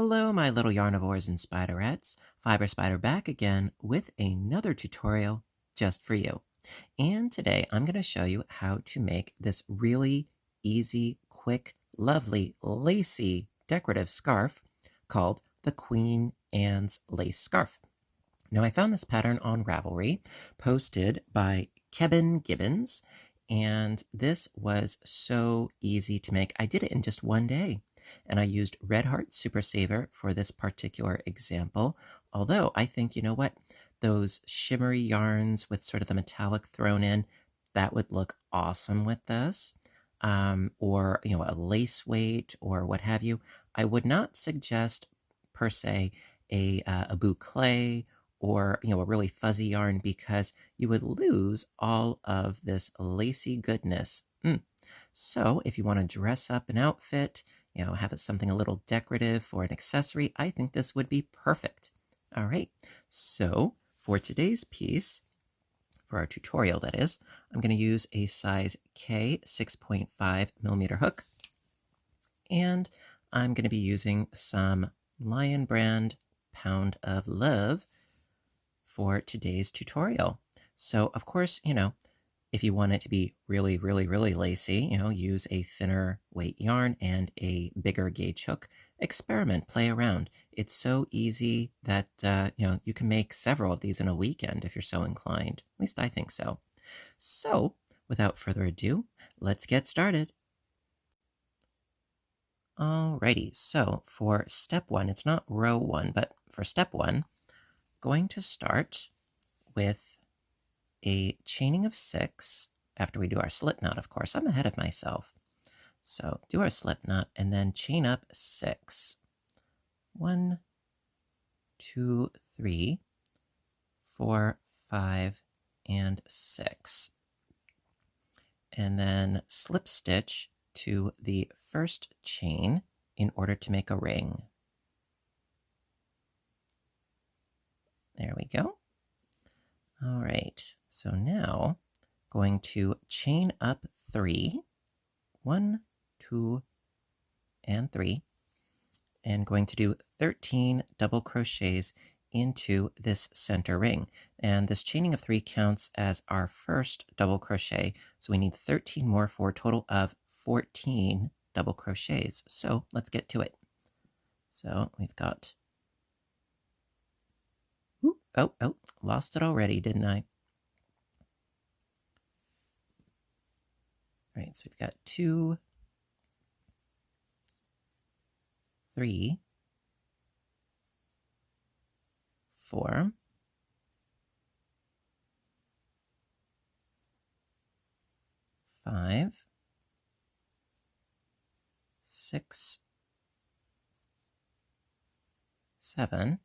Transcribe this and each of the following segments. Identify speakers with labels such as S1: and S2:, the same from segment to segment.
S1: Hello, my little yarnivores and spiderettes. Fiber Spider back again with another tutorial just for you. And today I'm going to show you how to make this really easy, quick, lovely, lacy, decorative scarf called the Queen Anne's Lace Scarf. Now, I found this pattern on Ravelry, posted by Kevin Gibbons, and this was so easy to make. I did it in just one day, and I used Red Heart Super Saver for this particular example. Although I think, you know what, those shimmery yarns with sort of the metallic thrown in, that would look awesome with this. Or, a lace weight or what have you. I would not suggest per se a boucle or a really fuzzy yarn because you would lose all of this lacy goodness. So if you want to dress up an outfit, have it something a little decorative or an accessory, I think this would be perfect. All right, so for today's piece, for our tutorial that is, I'm going to use a size K 6.5 millimeter hook, and I'm going to be using some Lion Brand Pound of Love for today's tutorial. So of course, if you want it to be really, really, really lacy, use a thinner weight yarn and a bigger gauge hook. Experiment, play around. It's so easy that, you can make several of these in a weekend if you're so inclined. At least I think so. So without further ado, let's get started. Alrighty, so for step one, it's not row one, but for step one, going to start with a chaining of 6 after we do our slip knot, of course. I'm ahead of myself. So do our slip knot and then chain up 6. 1, 2, 3, 4, 5, and 6. And then slip stitch to the first chain in order to make a ring. There we go. All right, so now going to chain up 3, 1, 2, and 3, and going to do 13 double crochets into this center ring. And this chaining of 3 counts as our first double crochet, so we need 13 more for a total of 14 double crochets. So let's get to it. So we've got, oh, lost it already, didn't I? All right, so we've got 2, 3, 4, 5, 6, 7,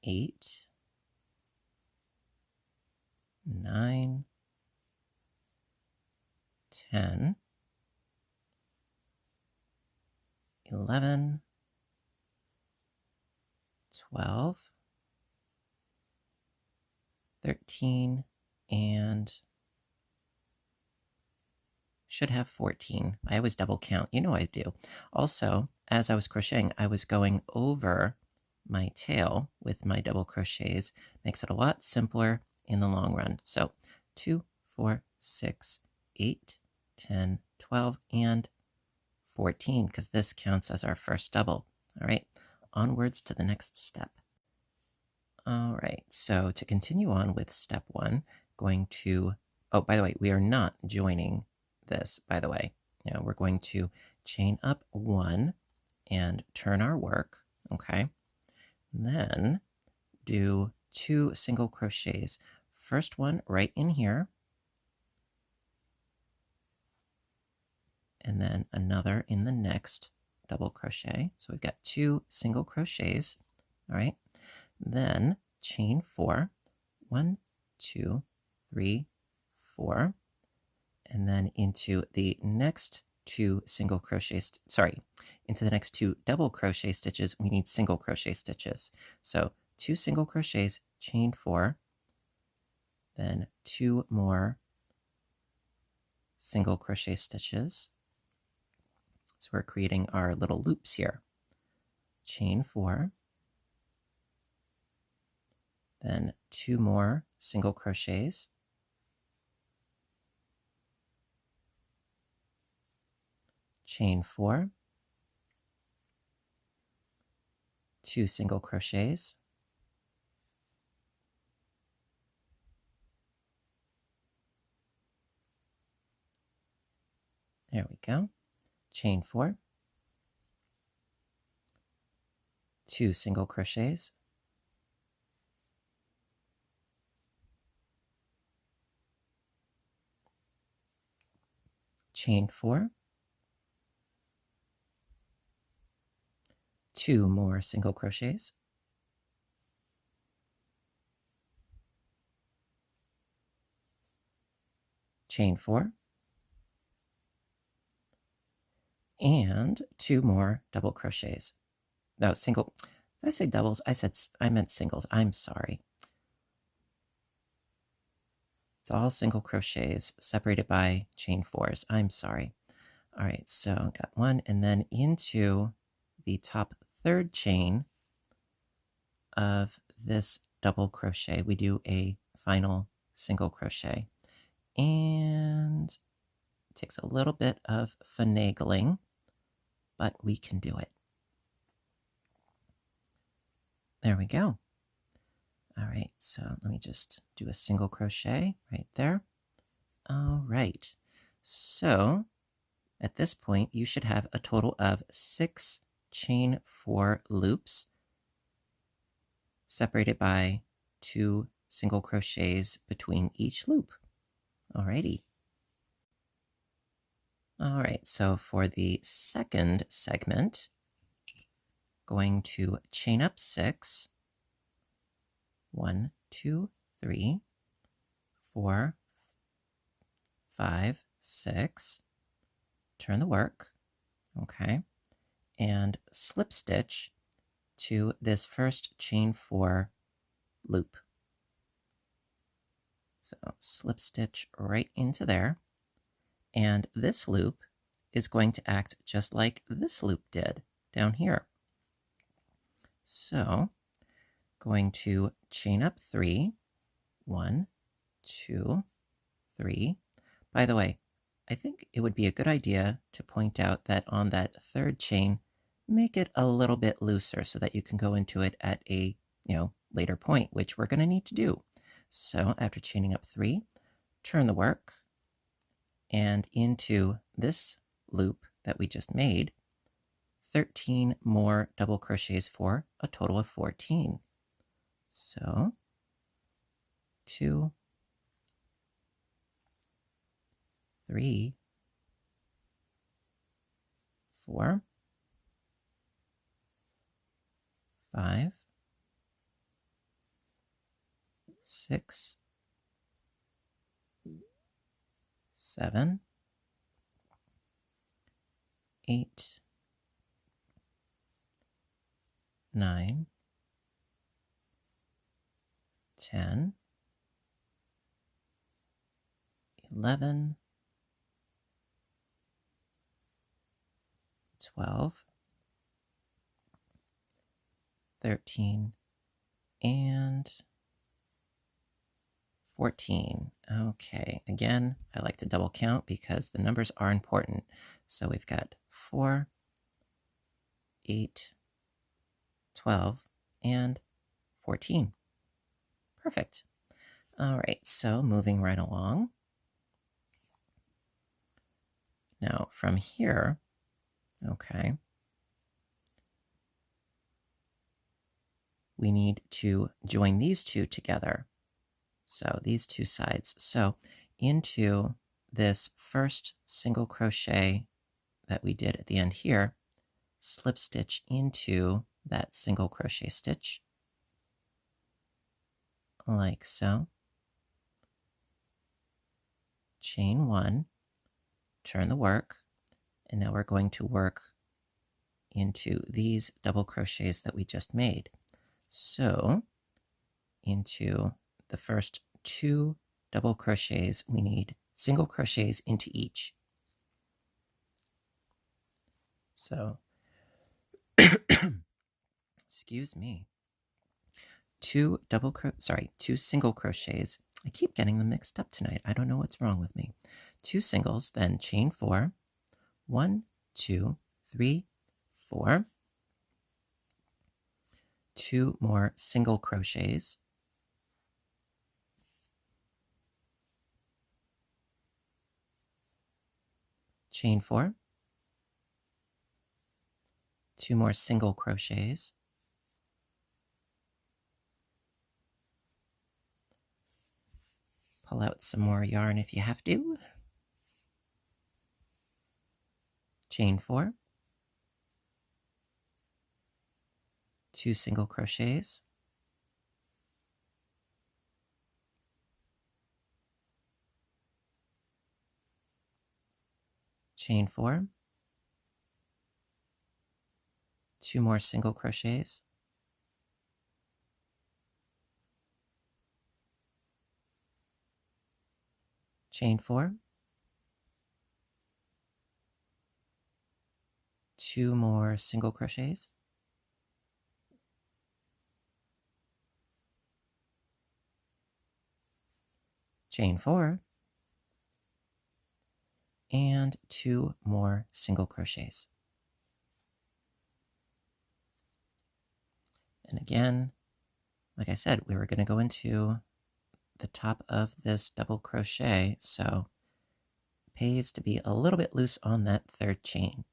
S1: 8, 9, 10, 11, 12, 13, and should have 14. I always double count. You know I do. Also, as I was crocheting, I was going over my tail with my double crochets. Makes it a lot simpler in the long run. So 2, 4, 6, 8, 10, 12, and 14, because this counts as our first double. All right, onwards to the next step. All right, so to continue on with step 1, going to, oh, by the way, we are not joining this, by the way. We're going to chain up 1 and turn our work, okay? Then do 2 single crochets. First one right in here, and then another in the next double crochet. So we've got 2 single crochets, all right? Then chain 4, 1, 2, 3, 4, and then into the next 2 single crochets, into the next 2 double crochet stitches, we need single crochet stitches. So 2 single crochets, chain 4, then 2 more single crochet stitches, So we're creating our little loops here. Chain 4, then 2 more single crochets, chain 4, 2 single crochets, there we go, chain 4, 2 single crochets, chain 4, 2 more single crochets, chain 4, and 2 more double crochets. No, single. Did I say doubles? I meant singles. I'm sorry. It's all single crochets separated by chain 4s. I'm sorry. All right, so got one, and then into the top third chain of this double crochet, we do a final single crochet. And it takes a little bit of finagling, but we can do it. There we go. All right, so let me just do a single crochet right there. All right, so at this point, you should have a total of 6 chain 4 loops separated by 2 single crochets between each loop. Alrighty. All right, so for the second segment, going to chain up 6, 1, 2, 3, 4, 5, 6, turn the work, okay, and slip stitch to this first chain 4 loop. So slip stitch right into there, and this loop is going to act just like this loop did down here. So going to chain up 3, 1, 2, 3. By the way, I think it would be a good idea to point out that on that third chain, make it a little bit looser so that you can go into it at a later point, which we're going to need to do. So after chaining up 3, turn the work, and into this loop that we just made, 13 more double crochets for a total of 14. So 2, 3, 4, 5, 6, 7, 8, 9, 10, 11, 12, 13, and 14. Okay, again, I like to double count because the numbers are important. So we've got 4, 8, 12, and 14. Perfect. All right, so moving right along. Now from here, okay, we need to join these two together. So these two sides. So into this first single crochet that we did at the end here, slip stitch into that single crochet stitch, like so. Chain 1, turn the work, and now we're going to work into these double crochets that we just made. So into the first 2 double crochets, we need single crochets into each. So, excuse me. Two single crochets. I keep getting them mixed up tonight. I don't know what's wrong with me. Two singles, then chain 4. 1, 2, 3, 4. Two more single crochets. Chain 4. Two more single crochets. Pull out some more yarn if you have to. Chain 4. Two single crochets. Chain 4. Two more single crochets. Chain 4. Two more single crochets. Chain 4. And two more single crochets. And again, like I said, we were going to go into the top of this double crochet, so it pays to be a little bit loose on that third chain.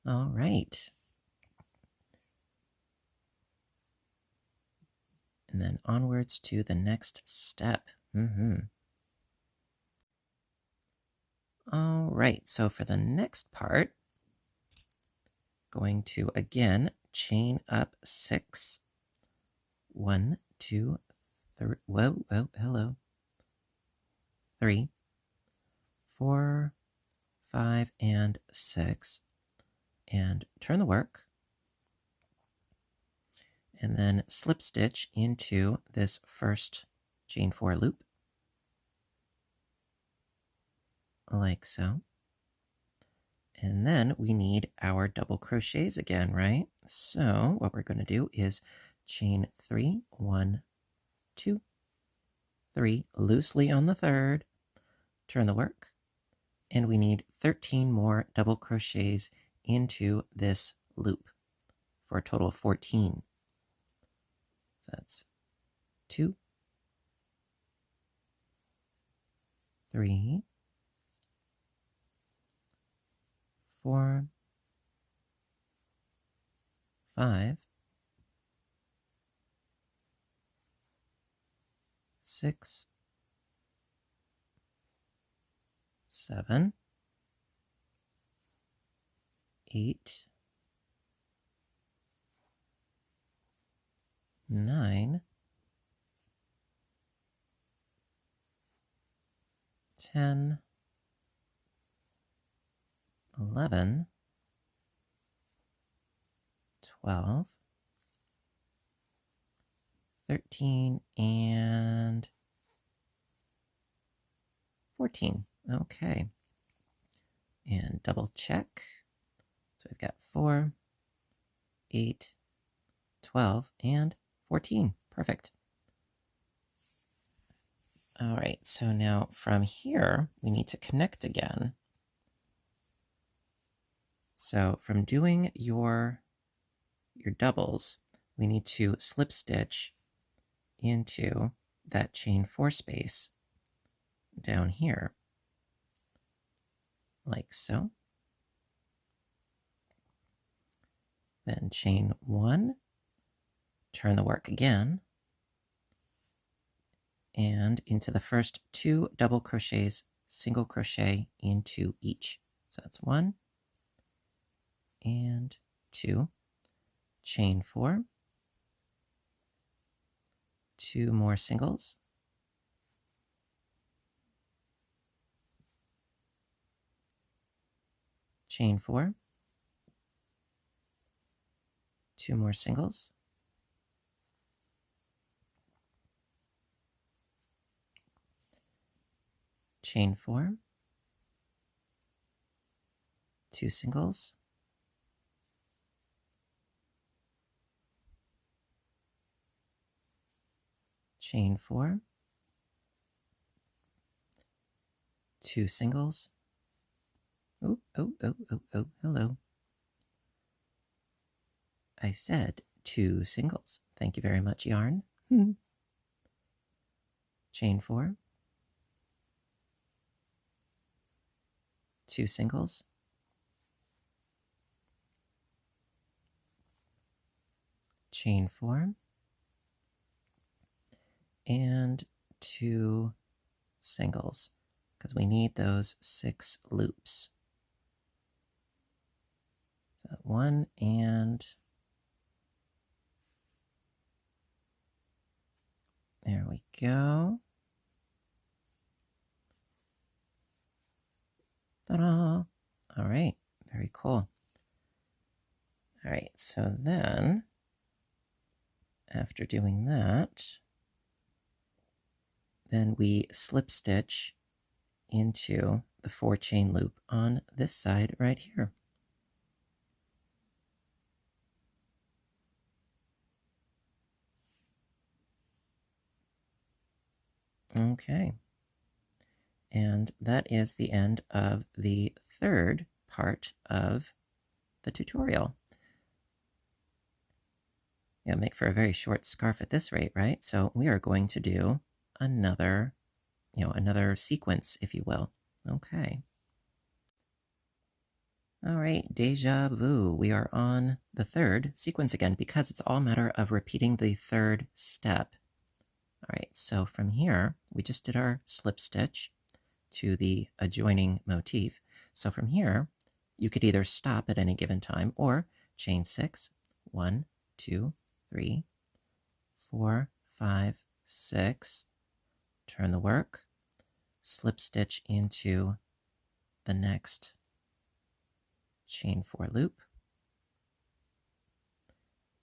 S1: All right. And then onwards to the next step. All right, so for the next part, going to again chain up 6. 1, 2, 3. Whoa, hello. 3, 4, 5, and 6. And turn the work. And then slip stitch into this first chain 4 loop. Like so. And then we need our double crochets again, right? So what we're going to do is chain 3, 1, 2, 3, loosely on the third, turn the work, and we need 13 more double crochets into this loop for a total of 14. So that's 2, 3, 4, 5, 6, 7, 8, 9, 10, 11, 12, 13, and 14. Okay. And double check. So we've got 4, 8, 12, and 14. Perfect. All right, so now from here, we need to connect again. So from doing your doubles, we need to slip stitch into that chain 4 space down here, like so. Then chain 1, turn the work again, and into the first 2 double crochets, single crochet into each. So that's 1 and 2, chain 4, 2 more singles, chain 4, 2 more singles, chain 4, 2 singles, chain 4, 2 singles. Oh, oh, oh, oh, oh, hello. I said 2 singles. Thank you very much, yarn. Chain 4, 2 singles, chain 4, and 2 singles, because we need those 6 loops. So 1 and there we go. Ta-da! All right, very cool. All right, so then after doing that, then we slip stitch into the 4 chain loop on this side right here. Okay. And that is the end of the third part of the tutorial. Yeah, make for a very short scarf at this rate, right? So we are going to do another, another sequence, if you will. Okay. All right, deja vu. We are on the third sequence again because it's all a matter of repeating the third step. All right, so from here, we just did our slip stitch to the adjoining motif. So from here, you could either stop at any given time or chain 6, 1, 2, 3, 4, 5, 6, turn the work, slip stitch into the next chain 4 loop.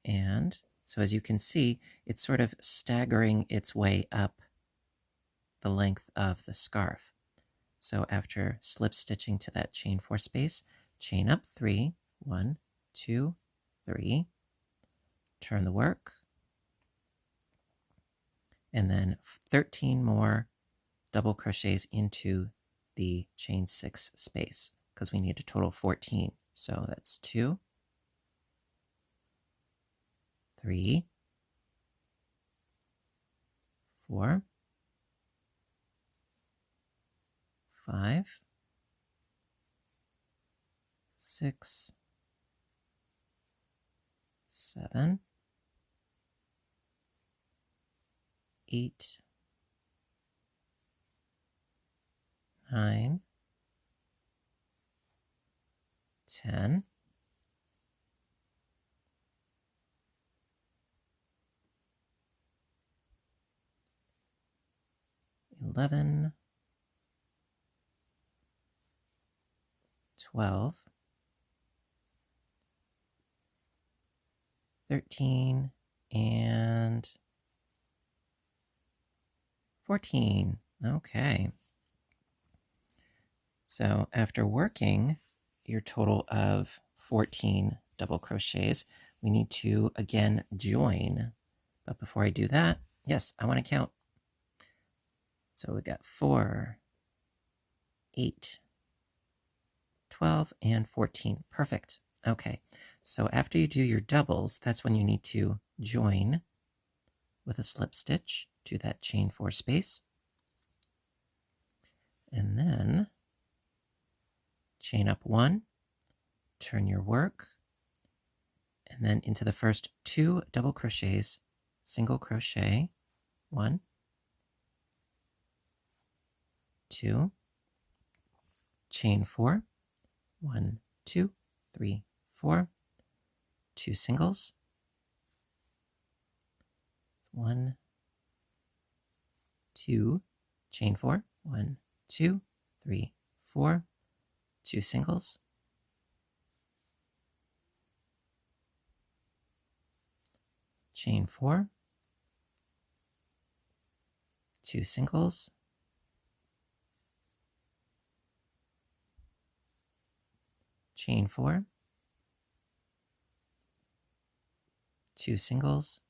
S1: And so as you can see, it's sort of staggering its way up the length of the scarf. So after slip stitching to that chain 4 space, chain up 3, 1, 2, 3, turn the work, and then 13 more double crochets into the chain 6 space because we need a total of 14. So that's 2, 3, 4, 5, 6, 7, 8, 9, 10, 11, 12, 13, and 14. Okay. So after working your total of 14 double crochets, we need to again join. But before I do that, yes, I want to count. So we got 4, 8, 12, and 14. Perfect. Okay, so after you do your doubles, that's when you need to join with a slip stitch to that chain 4 space. And then chain up 1, turn your work, and then into the first 2 double crochets, single crochet, 1, 2, chain 4, 1, 2, 3, 4, 2 singles, 1, 2, chain 4, 1, 2, 3, 4, 2 singles, chain 4, 2 singles, chain 4, 2 singles,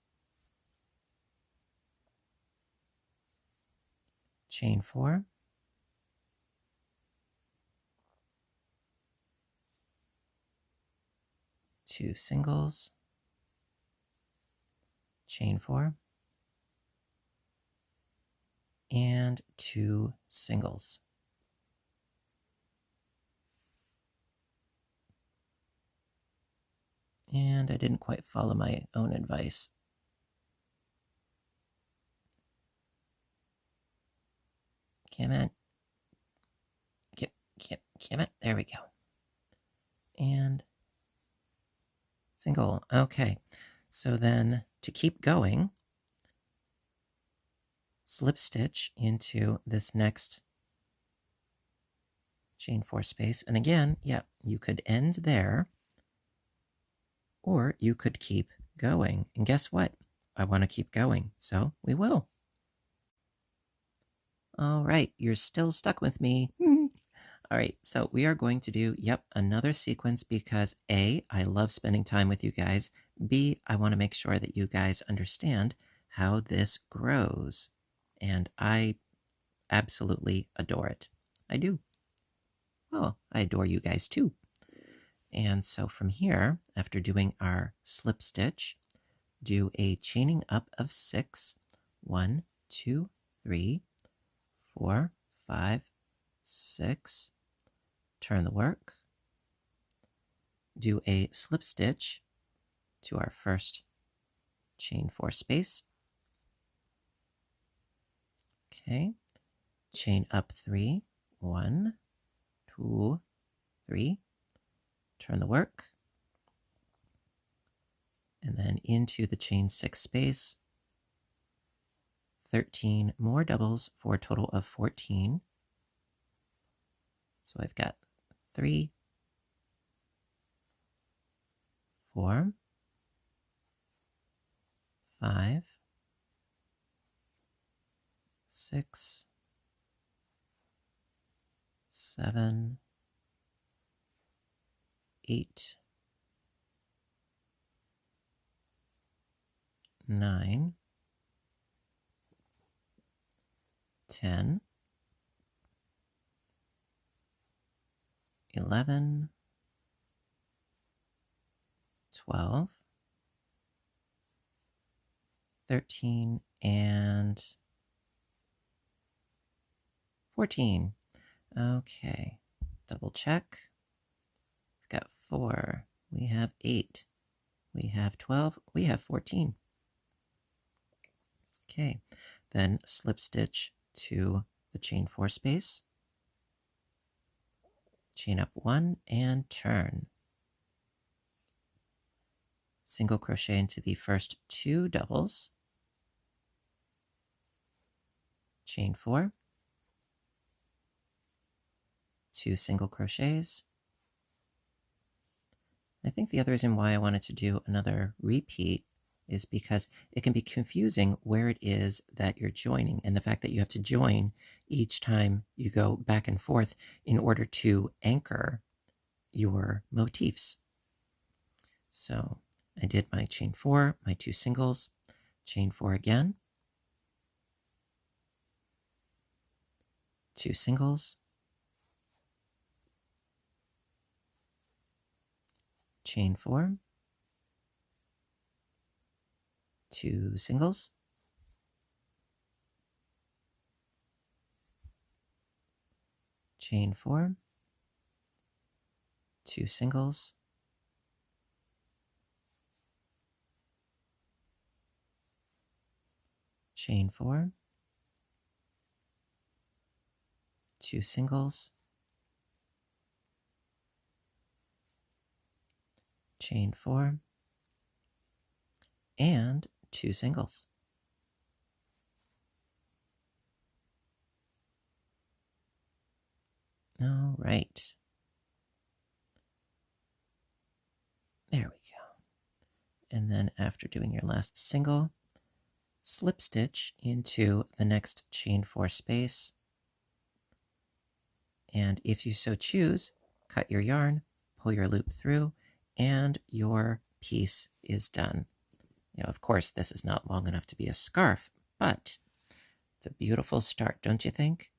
S1: chain 4, two singles, chain 4, and 2 singles. And I didn't quite follow my own advice. Come on. Come on. There we go. And single. Okay. So then to keep going, slip stitch into this next chain 4 space. And again, yeah, you could end there, or you could keep going. And guess what? I want to keep going, so we will. All right, you're still stuck with me. All right, so we are going to do, another sequence because A, I love spending time with you guys. B, I want to make sure that you guys understand how this grows. And I absolutely adore it. I do. Well, I adore you guys too. And so from here, after doing our slip stitch, do a chaining up of 6. 1, 2, 3, 4, 5, 6. Turn the work. Do a slip stitch to our first chain 4 space. Okay. Chain up 3. 1, 2, 3. Turn the work. And then into the chain 6 space. 13 more doubles for a total of 14. So I've got 3, 4, 5, 6, 7, 8, 9, 10, 11, 12, 13, and 14. Okay, double check. We've got 4. We have 8. We have 12. We have 14. Okay, then slip stitch to the chain 4 space. Chain up 1 and turn. Single crochet into the first 2 doubles. Chain 4. 2 single crochets. I think the other reason why I wanted to do another repeat is because it can be confusing where it is that you're joining, and the fact that you have to join each time you go back and forth in order to anchor your motifs. So I did my chain 4, my 2 singles, chain 4 again, 2 singles, chain 4, 2 singles, chain 4, 2 singles, chain 4, 2 singles, chain 4, and 2 singles. All right. There we go. And then after doing your last single, slip stitch into the next chain 4 space. And if you so choose, cut your yarn, pull your loop through, and your piece is done. Of course, this is not long enough to be a scarf, but it's a beautiful start, don't you think?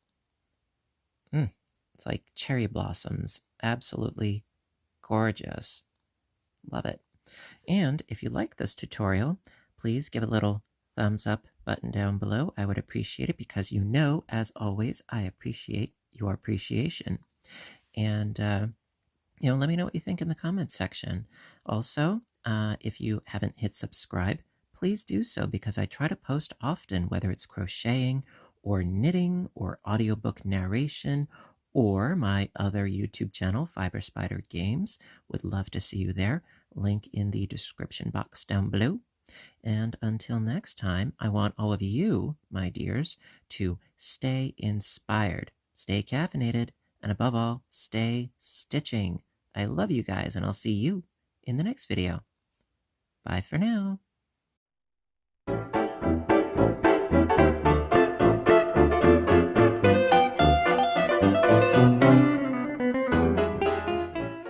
S1: It's like cherry blossoms. Absolutely gorgeous. Love it. And if you like this tutorial, please give a little thumbs up button down below. I would appreciate it because as always, I appreciate your appreciation. And, let me know what you think in the comments section. Also, if you haven't hit subscribe, please do so because I try to post often, whether it's crocheting or knitting or audiobook narration or my other YouTube channel, Fiber Spider Games. Would love to see you there. Link in the description box down below. And until next time, I want all of you, my dears, to stay inspired, stay caffeinated, and above all, stay stitching. I love you guys, and I'll see you in the next video. Bye for now.